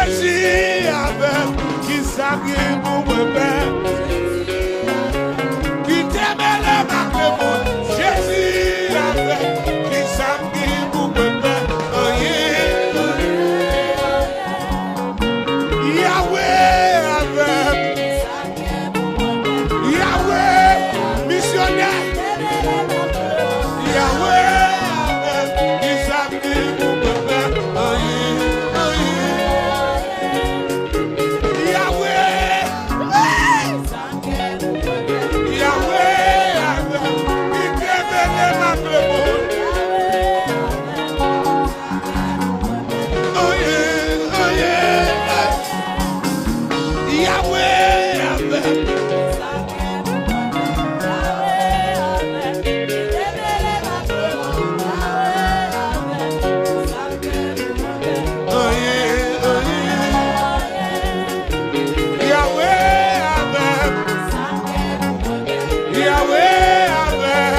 Jésus avec qui s'habille pour me faire. Qui t'aime le macro. Jésus avec qui s'habille pour me faire. Oh yeah. Yahweh avec. Yahweh missionnaire. Yahweh avec qui s'habille pour me faire. Oh yeah. Oh yeah. Yahweh. Yahweh avec qui t'aime le macro. Oh yeah. Oh yeah. Yahweh avec. Oh yeah, oh yeah. Yahweh avec. Yahweh avec.